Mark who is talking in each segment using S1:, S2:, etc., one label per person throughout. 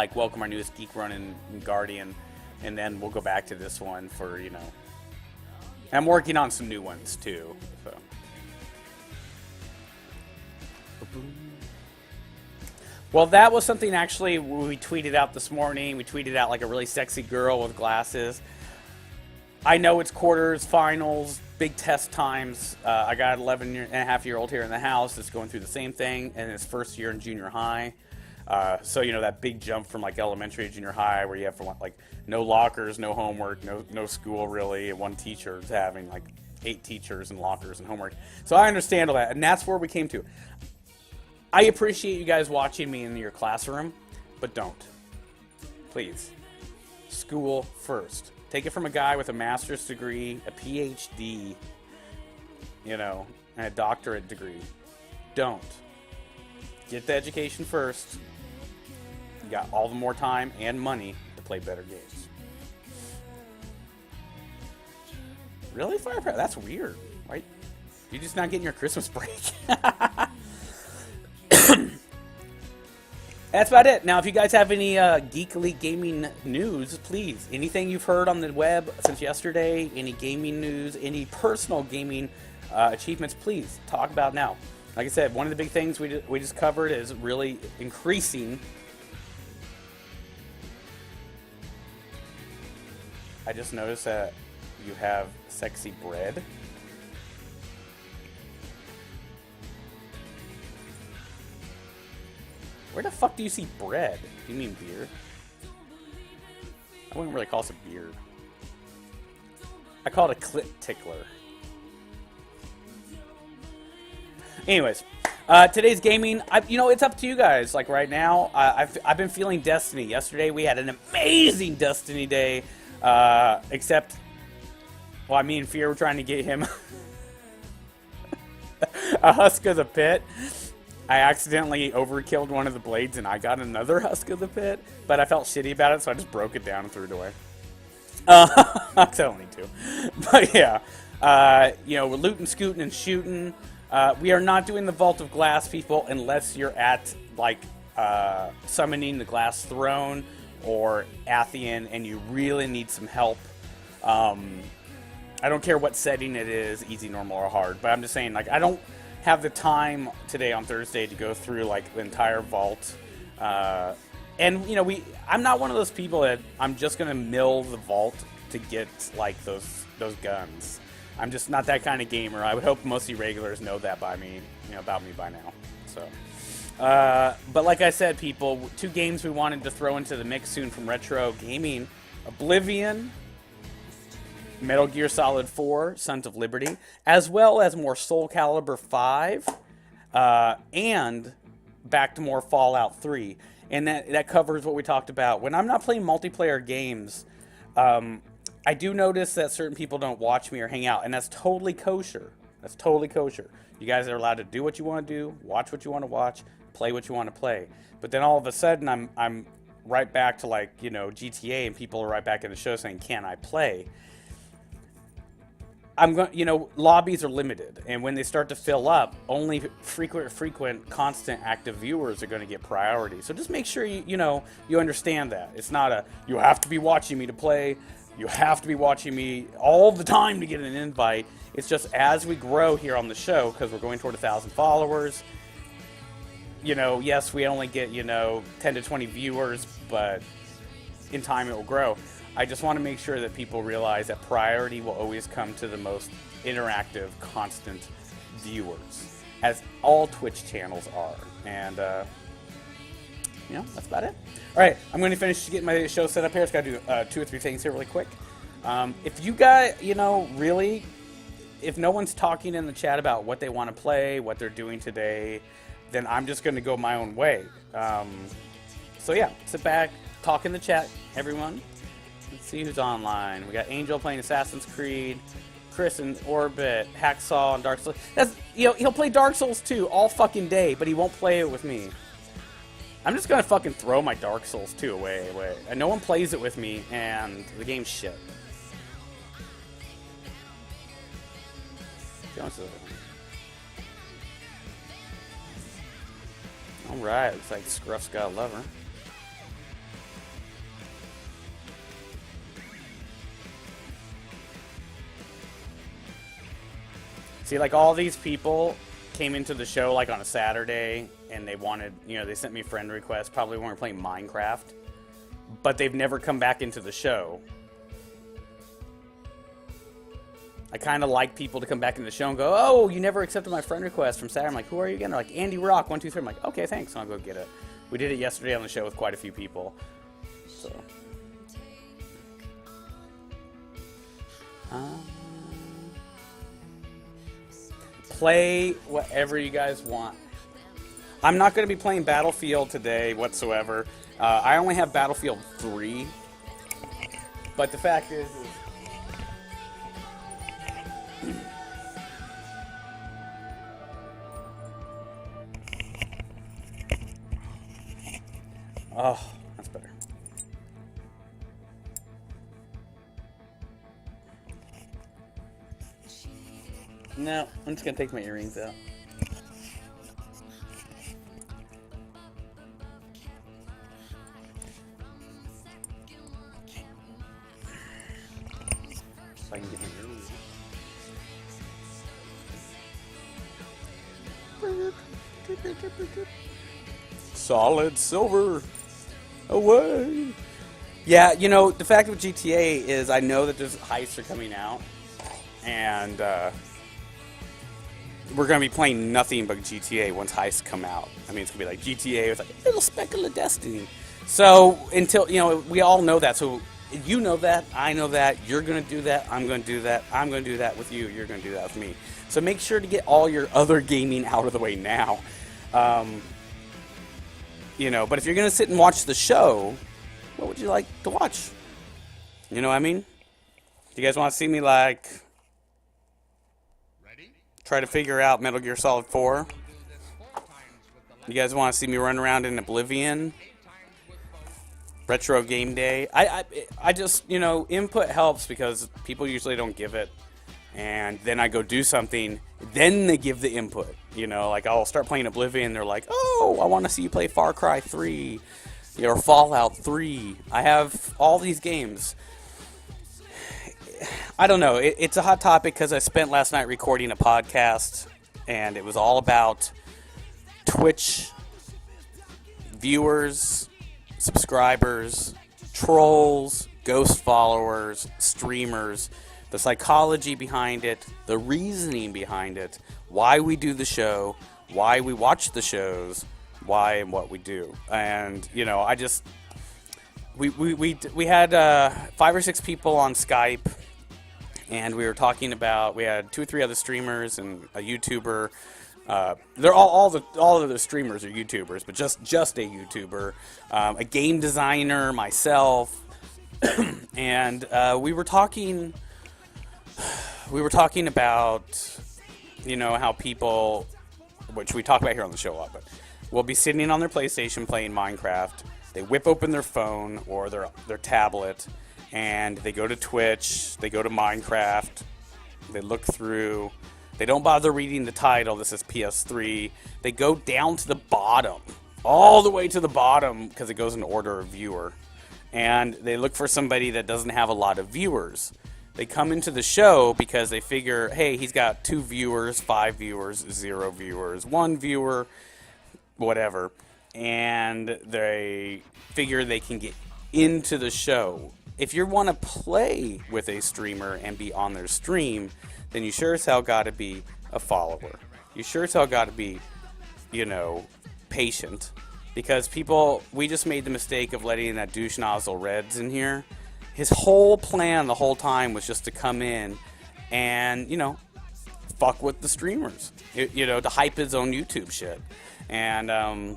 S1: like welcome our newest Geek Run and Guardian, and then we'll go back to this one for, you know. I'm working on some new ones too. So. Well, that was something actually we tweeted out this morning. We tweeted out like a really sexy girl with glasses. I know it's quarters, finals, big test times. I got an 11-and-a-half-year-old here in the house that's going through the same thing in his first year in junior high. So, you know, that big jump from like elementary to junior high where you have like no lockers, no homework, no school really. And one teacher's having like 8 teachers and lockers and homework. So I understand all that. And that's where we came to. I appreciate you guys watching me in your classroom, but don't. Please. School first. Take it from a guy with a master's degree, a PhD, you know, and a doctorate degree. Don't. Get the education first. You got all the more time and money to play better games. Really, Firepower? That's weird, right? You're just not getting your Christmas break. That's about it. Now, if you guys have any geekly gaming news, please, anything you've heard on the web since yesterday, any gaming news, any personal gaming achievements, please talk about now. Like I said, one of the big things we just covered is really increasing. I just noticed that you have sexy bread. Where the fuck do you see bread? Do you mean beer? I wouldn't really call this a beard. I call it a clit tickler. Anyways, today's gaming, you know, it's up to you guys. Like right now, I've been feeling Destiny. Yesterday we had an amazing Destiny day, except, well, me and Fear were trying to get him a Husk of the Pit. I accidentally overkilled one of the blades and I got another Husk of the Pit, but I felt shitty about it, so I just broke it down and threw it away. I'm telling you to. But yeah, you know, we're looting, scooting, and shooting. We are not doing the Vault of Glass, people, unless you're at, like, summoning the Glass Throne or Athian and you really need some help. I don't care what setting it is, easy, normal, or hard, but I'm just saying, like, I don't have the time today on Thursday to go through like the entire vault, and you know, I'm not one of those people that I'm just gonna mill the vault to get like those guns. I'm just not that kind of gamer. I would hope most of you regulars know that by me, you know, about me by now. So, but like I said, people, 2 games we wanted to throw into the mix soon from retro gaming: Oblivion, Metal Gear Solid 4, Sons of Liberty, as well as more Soul Calibur 5, and back to more Fallout 3. And that covers what we talked about. When I'm not playing multiplayer games, I do notice that certain people don't watch me or hang out, and that's totally kosher. That's totally kosher. You guys are allowed to do what you want to do, watch what you want to watch, play what you want to play. But then all of a sudden, I'm right back to, like, you know, GTA, and people are right back in the show saying, "Can I play?" I'm going, you know, lobbies are limited, and when they start to fill up, only frequent, constant, active viewers are going to get priority. So just make sure you know you understand that it's not a you have to be watching me to play, you have to be watching me all the time to get an invite. It's just as we grow here on the show, because we're going toward 1,000 followers. You know, yes, we only get 10 to 20 viewers, but in time it will grow. I just want to make sure that people realize that priority will always come to the most interactive, constant viewers, as all Twitch channels are. And, you know, that's about it. All right, I'm going to finish getting my show set up here. Just got to do 2 or 3 things here really quick. If you guys, really, if no one's talking in the chat about what they want to play, what they're doing today, then I'm just going to go my own way. So, yeah, sit back, talk in the chat, everyone. Let's see who's online. We got Angel playing Assassin's Creed, Chris in Orbit, Hacksaw, and Dark Souls. That's, he'll play Dark Souls 2 all fucking day, but he won't play it with me. I'm just gonna fucking throw my Dark Souls 2 away. And no one plays it with me, and the game's shit. Alright, looks like Scruff's got a lover. See, like, all these people came into the show, like, on a Saturday, and they wanted, they sent me friend requests, probably weren't playing Minecraft, but they've never come back into the show. I kind of like people to come back into the show and go, oh, you never accepted my friend request from Saturday. I'm like, who are you again? They're like, Andy Rock, 1, 2, 3. I'm like, okay, thanks, and I'll go get it. We did it yesterday on the show with quite a few people. So. Play whatever you guys want. I'm not going to be playing Battlefield today whatsoever. I only have Battlefield 3. But the fact is oh, that's better. No, I'm just gonna take my earrings out. So I can get my earrings. Solid silver away. Yeah, the fact with GTA is I know that there's heists are coming out, and we're going to be playing nothing but GTA once heists come out. I mean, it's going to be like GTA with like a little speckle of Destiny. So until, we all know that. So you know that, I know that, you're going to do that, I'm going to do that, I'm going to do that with you, you're going to do that with me. So make sure to get all your other gaming out of the way now. But if you're going to sit and watch the show, what would you like to watch? You know what I mean? Do you guys want to see me, like, try to figure out Metal Gear Solid 4? You guys want to see me run around in Oblivion? Retro Game Day? I just, input helps because people usually don't give it. And then I go do something, then they give the input. Like I'll start playing Oblivion, they're like, oh, I want to see you play Far Cry 3 or Fallout 3. I have all these games. I don't know. It's a hot topic because I spent last night recording a podcast, and it was all about Twitch viewers, subscribers, trolls, ghost followers, streamers, the psychology behind it, the reasoning behind it, why we do the show, why we watch the shows, why and what we do. And, I just... We had 5 or 6 people on Skype, and we were talking about, we had 2 or 3 other streamers and a YouTuber. They're all of the streamers are YouTubers, but just a YouTuber, a game designer, myself, and we were talking about, how people, which we talk about here on the show a lot, but will be sitting on their PlayStation playing Minecraft. They whip open their phone or their tablet, and they go to Twitch, they go to Minecraft, they look through, they don't bother reading the title, this is PS3, they go down to the bottom, all the way to the bottom, because it goes in order of viewer, and they look for somebody that doesn't have a lot of viewers. They come into the show because they figure, hey, he's got 2 viewers, 5 viewers, 0 viewers, 1 viewer, whatever. And they figure they can get into the show. If you want to play with a streamer and be on their stream, then you sure as hell got to be a follower. You sure as hell got to be, patient. Because we just made the mistake of letting that douche nozzle Reds in here. His whole plan the whole time was just to come in and, fuck with the streamers. To hype his own YouTube shit. And,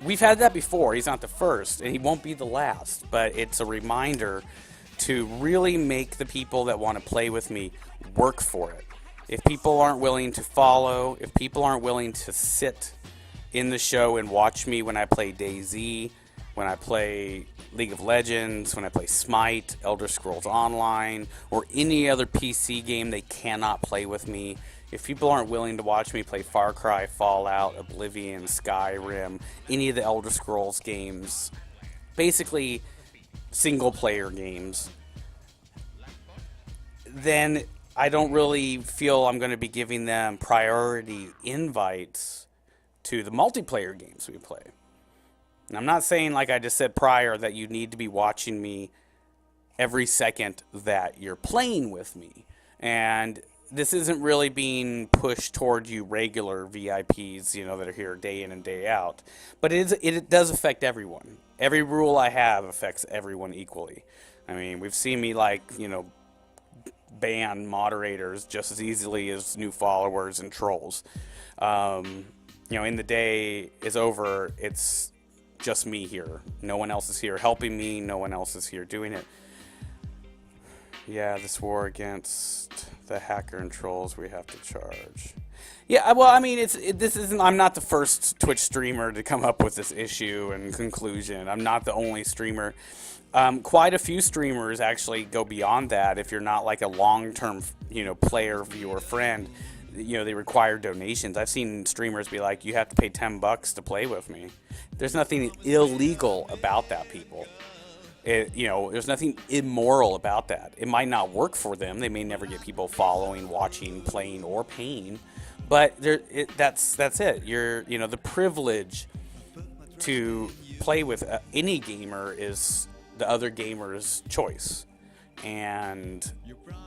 S1: we've had that before. He's not the first, and he won't be the last. But it's a reminder to really make the people that want to play with me work for it. If people aren't willing to follow, if people aren't willing to sit in the show and watch me when I play DayZ, when I play League of Legends, when I play Smite, Elder Scrolls Online, or any other PC game, they cannot play with me. If people aren't willing to watch me play Far Cry, Fallout, Oblivion, Skyrim, any of the Elder Scrolls games, basically single-player games, then I don't really feel I'm going to be giving them priority invites to the multiplayer games we play. And I'm not saying, like I just said prior, that you need to be watching me every second that you're playing with me. And this isn't really being pushed toward you regular VIPs, that are here day in and day out. But it does affect everyone. Every rule I have affects everyone equally. I mean, we've seen me ban moderators just as easily as new followers and trolls. In the day is over, it's just me here. No one else is here helping me. No one else is here doing it. Yeah, this war against the hacker and trolls we have to charge. Yeah, well, I mean, this isn't. I'm not the first Twitch streamer to come up with this issue and conclusion. I'm not the only streamer. Quite a few streamers actually go beyond that. If you're not like a long-term, player, viewer, friend, they require donations. I've seen streamers be like, "You have to pay $10 to play with me." There's nothing illegal about that, people. There's nothing immoral about that. It might not work for them. They may never get people following, watching, playing, or paying. But that's it. The privilege to play with any gamer is the other gamer's choice. And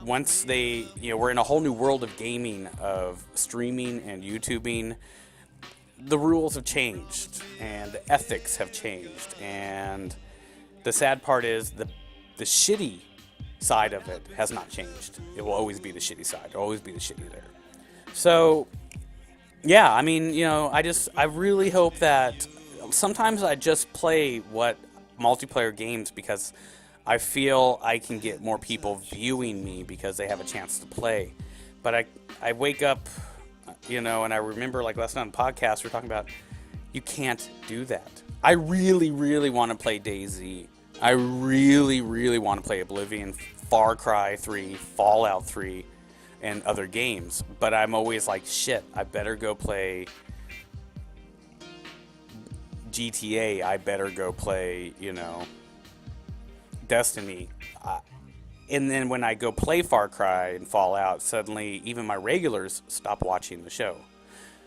S1: once we're in a whole new world of gaming, of streaming and YouTubing. The rules have changed, and the ethics have changed, and the sad part is the shitty side of it has not changed. It will always be the shitty side. It will always be the shitty there. So, yeah, I mean, I really hope that sometimes I just play multiplayer games because I feel I can get more people viewing me because they have a chance to play. But I wake up, and I remember like last night on the podcast, we were talking about you can't do that. I really, really want to play DayZ. I really, really want to play Oblivion, Far Cry 3, Fallout 3, and other games. But I'm always like, shit, I better go play GTA. I better go play, Destiny. And then when I go play Far Cry and Fallout, suddenly even my regulars stop watching the show.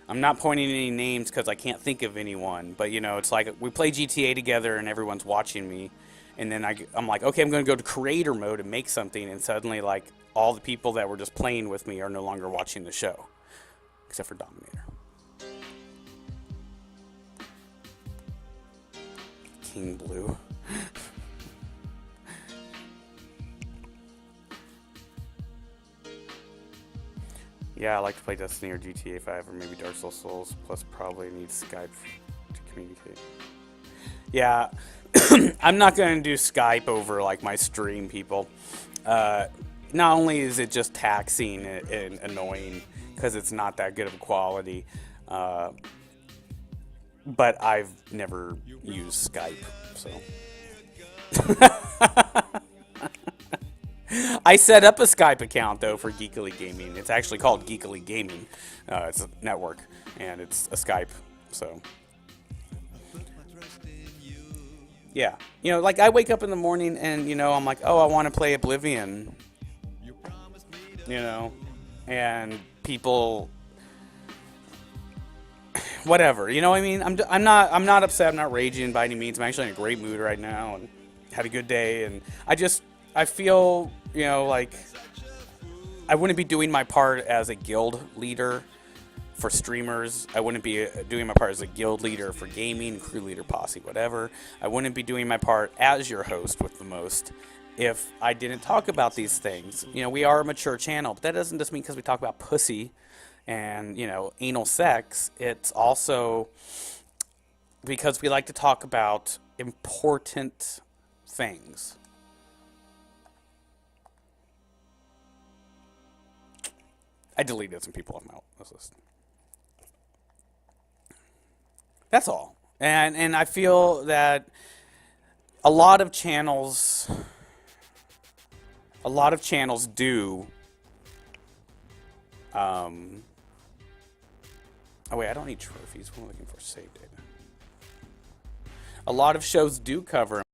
S1: I'm not pointing any names because I can't think of anyone. But, it's like we play GTA together and everyone's watching me. And then I'm like, okay, I'm going to go to creator mode and make something. And suddenly, like, all the people that were just playing with me are no longer watching the show. Except for Dominator. King Blue. Yeah, I like to play Destiny or GTA 5 or maybe Dark Souls, plus probably need Skype to communicate. Yeah, I'm not going to do Skype over like my stream, people. Not only is it just taxing and annoying because it's not that good of a quality, but I've never used Skype, so. I set up a Skype account, though, for Geekily Gaming. It's actually called Geekily Gaming. It's a network, and it's a Skype, so. Yeah. Like, I wake up in the morning, and, I'm like, oh, I want to play Oblivion. And people... Whatever, you know what I mean? I'm not upset, I'm not raging by any means. I'm actually in a great mood right now, and had a good day, and I feel, like I wouldn't be doing my part as a guild leader for streamers. I wouldn't be doing my part as a guild leader for gaming, crew leader, posse, whatever. I wouldn't be doing my part as your host with the most if I didn't talk about these things. We are a mature channel, but that doesn't just mean because we talk about pussy and, anal sex. It's also because we like to talk about important things. I deleted some people off my list. That's all. And I feel that a lot of channels do. Oh wait, I don't need trophies. What am I looking for? Save data. A lot of shows do cover